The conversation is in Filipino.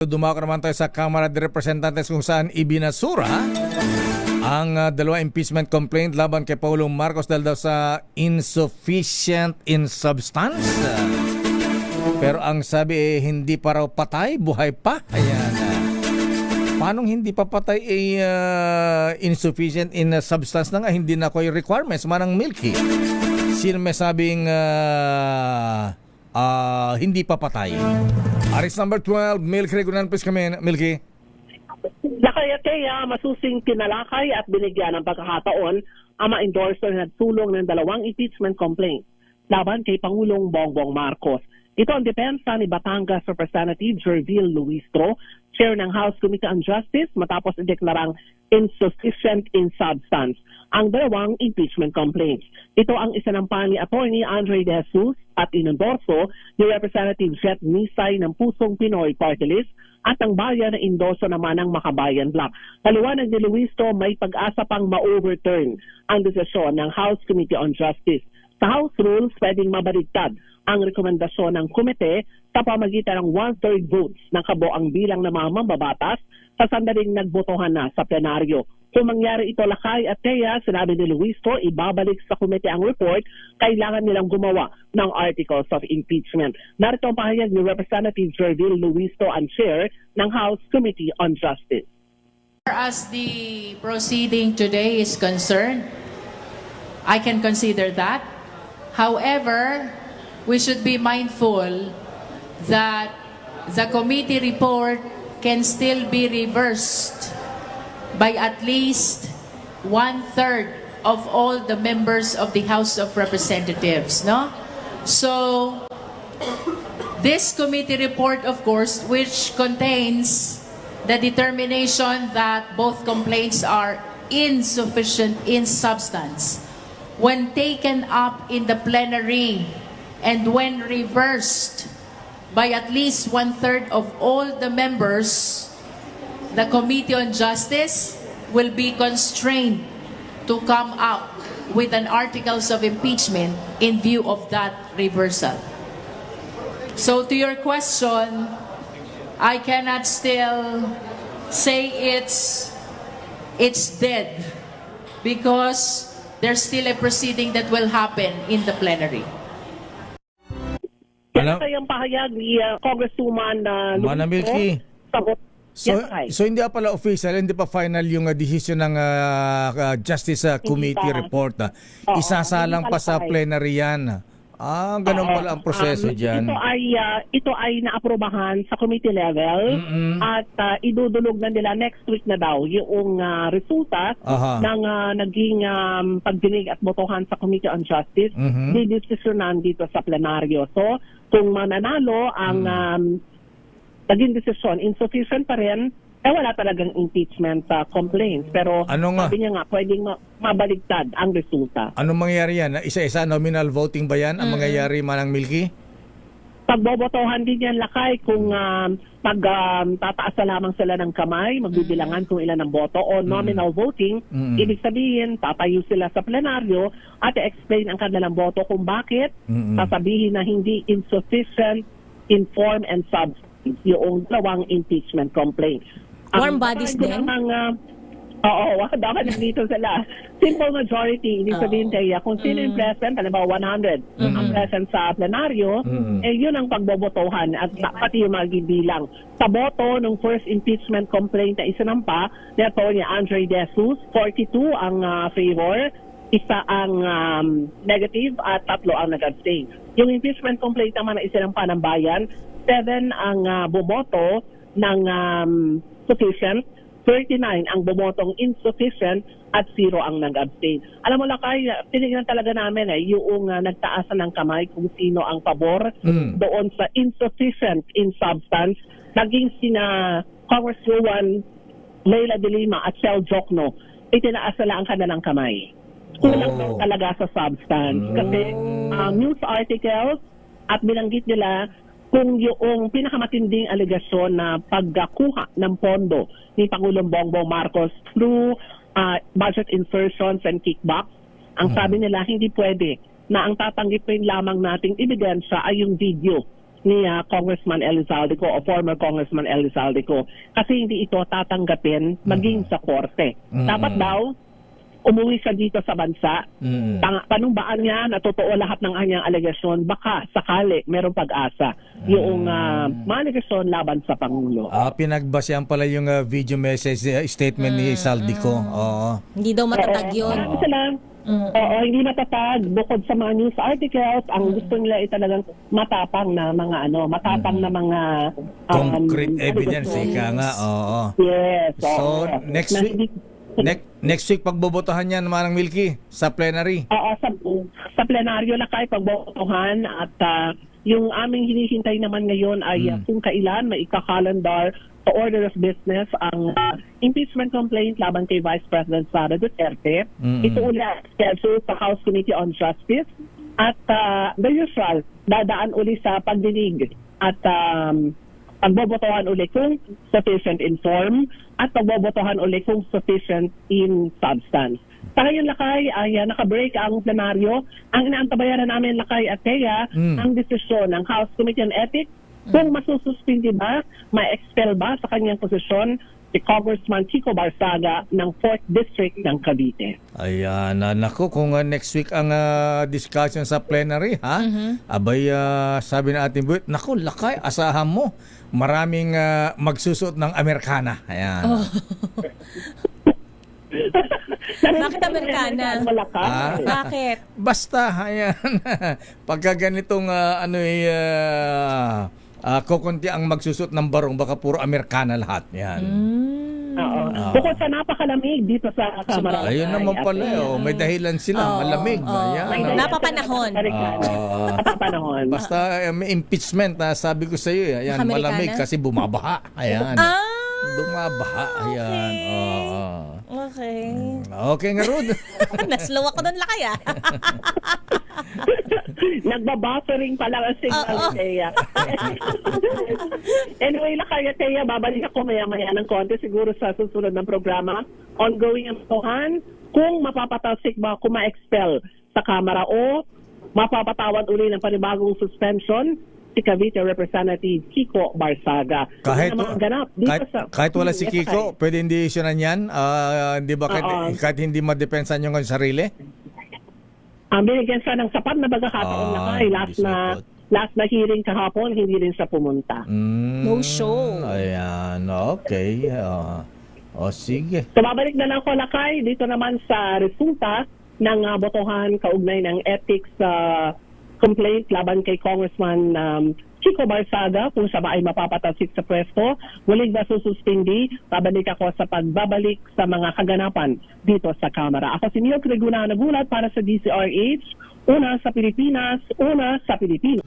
Dumako naman tayo sa Kamara de Representantes kung saan ibinasura ang dalawa impeachment complaint laban kay Pangulong Marcos dahil daw sa insufficient in substance. Pero ang sabi hindi pa raw patay, buhay pa. Ayan. Paano hindi pa patay insufficient in substance na nga, hindi na ko yung requirements manang Milky. Sino may sabing hindi pa patay? Aris number 12, Milky Regunan, please kami, Milky. Nakayataya, masusing kinalakay at binigyan ng pagkakataon ang ma-endorser na nagsulong ng dalawang impeachment complaint laban kay Pangulong Bongbong Marcos. Ito ang depensa ni Batangas Representative Jervil Luistro, Chair ng House Committee on Justice, matapos ideklarang insufficient in substance ang dalawang impeachment complaints. Ito ang isinampa ni Attorney Andre De Jesus at inendorso ni Representative Jet Nisay ng Pusong Pinoy Party List at ang bayan na endorso naman ng Makabayan Bloc. Paliwanag ni Luistro, may pag-asa pang ma-overturn ang desisyon ng House Committee on Justice. Sa House Rules, pwedeng mabaligtad ang rekomendasyon ng komite sa pamagitan ng 1/3 votes ng kabuang bilang ng mga mambabatas sa sandaling nagbotohan na sa plenaryo. Kung mangyari ito, Lakay at Teya, sinabi ni Luistro, ibabalik sa komite ang report, kailangan nilang gumawa ng articles of impeachment. Narito ang pahayag ni Representative Jervil Luistro, ang chair ng House Committee on Justice. As the proceeding today is concerned, I can consider that. However, we should be mindful that the committee report can still be reversed by at least 1/3 of all the members of the House of Representatives, no? So, this committee report, of course, which contains the determination that both complaints are insufficient in substance, when taken up in the plenary and when reversed by at least 1/3 of all the members, the Committee on Justice will be constrained to come up with an articles of impeachment in view of that reversal. So to your question, I cannot still say it's dead because there's still a proceeding that will happen in the plenary. Kaya kayang pahayag ni Congresswoman Mana Milky. Yes, So hindi pa pala official, hindi pa final yung decision ng Justice Committee report. Isasalang pa sa plenary yan. Ganun pala ang proseso dyan. Ito ay naaprubahan sa committee level at idudulog na nila next week na daw yung resulta ng naging pagdinig at botohan sa Committee on Justice. Didesisyonan dito sa plenaryo. So, kung mananalo ang naging desisyon, insufficient pa rin, wala talagang impeachment complaints. Pero sabi niya nga, pwedeng mabaligtad ang resulta. Anong mangyayari yan? Isa-isa nominal voting ba yan ang mangyayari, Manang Milky? Pagbobotohan din yan, Lakay, kung tataas na lamang sila ng kamay, magbibilangan kung ilan ang boto, o nominal voting, ibig sabihin, tatayo sila sa plenaryo at i-explain ang kanilang boto kung bakit sasabihin na hindi insufficient in form and substance yung dalawang impeachment complaints. Warm bodies din? Dapat dito sila. Simple majority, ibig sabihin tayo, kung sino yung present, halimbawa 100 ang present sa plenaryo, yun ang pagbobotohan at pati yung magibilang. Sa boto ng first impeachment complaint na isinampa ni Atty. Andre De Jesus, 42 ang favor, isa ang negative at 3 ang nag-abstain. Yung impeachment complaint naman na isinampa ng bayan, 7 ang bumoto ng sufficient, 39 ang bumotong insufficient at 0 ang nag-abstain. Alam mo, Lakay, tinignan talaga namin yung nagtaasan ng kamay kung sino ang pabor doon sa insufficient in substance. Naging sina Congresswoman Leila de Lima at Shell Jokno, itinaas nila ang kanilang kamay. Kulang daw talaga sa substance. Kasi news articles at binanggit nila kung yung pinakamatinding alegasyon na pagkuha ng pondo ni Pangulong Bongbong Marcos through budget insertions and kickbacks, ang sabi nila hindi pwede na ang tatanggipin lamang nating ebidensya ay yung video ni Congressman Elizalde o former Congressman Elizalde kasi hindi ito tatanggapin maging sa korte. Dapat daw umuwi siya dito sa bansa. Panumbaan niya na totoo lahat ng kanyang alegasyon, baka sakali merong pag-asa yung mga alegasyon laban sa Pangulo. Pinagbasehan pala yung video message statement ni Saldico. Oo. Hindi daw matatag yun. Marami sila. Oo, hindi matatag. Bukod sa mga news articles, ang gusto nila ay talagang matapang na mga matapang na mga Concrete evidence, ika nga. Oo. Yes. So, oo. next Na week, hindi- next week pagbobotohan yan, Manang Milky, sa plenary. Oo, sa plenaryo na kayo pagbotohan at yung aming hinihintay naman ngayon ay kung kailan may ika-calendar sa order of business ang impeachment complaint laban kay Vice President Sara Duterte. Ito ulit scheduled sa House Committee on Justice at the usual, dadaan uli sa pagdinig at pagbobotohan uli kung sufficient in form at pagbobotohan uli kung sufficient in substance. Sa ngayon, Lakay, ay naka-break ang plenaryo. Ang inaantabayaran namin, Lakay at Thea, ang desisyon ng House Committee on Ethics kung masususpindi ba, ma-expel ba sa kanyang posisyon si Congressman Chico Barsaga ng 4th District ng Cavite. Ayan, naku, kung next week ang discussion sa plenary, ha? Abay, sabi na ating buwit, naku, Lakay, asahan mo, maraming magsusuot ng Amerikana. Ayan. Bakit Amerikana? Lakay. Bakit? Basta, ayan. Pagka ganitong kukunti ang magsusot ng barong, baka puro Amerikana lahat. Yan. Oo. Bukod sa napakalamig dito sa Kamara. Ayun naman pala, may dahilan sila, malamig. Ayan. Napapanahon. Napapanahon. Basta may impeachment, sabi ko sa iyo, ayan, Amerikana? malamig kasi bumabaha. Ayan. Bumabaha. Ayan. Oo. Okay. Okay nga, Rod. Naslow ako doon, Lakay, Nagbabuffering pa lang ang signal ni Thea. Anyway, Lakay at Thea, babalik ako maya-maya ng konti siguro sa susunod ng programa. Ongoing ang tuhan kung mapapatalsik ba, kung ma-expel sa Kamara o mapapatawad uli ng panibagong suspension si Cavite Representative Kiko Barsaga. Kahit, Yung mga ganap dito kahit wala si Kiko, pwede hindi siya na yan? Hindi ba kahit hindi madepensan yung sarili? Binigyan siya ng sapat na pagkakataon na kay last na hearing kahapon, hindi rin siya pumunta. No show. Ayan, okay. Sige. So babalik na lang ko, Lakay, dito naman sa resulta ng botohan kaugnay ng ethics complaint laban kay Congressman Chico Barsaga kung siya ba ay mapapatalsik sa pwesto. Muling ba sususpindi? Babalik ako sa pagbabalik sa mga kaganapan dito sa Kamara. Ako si Neo Creguna nagulat para sa DCRH. Una sa Pilipinas, una sa Pilipinas.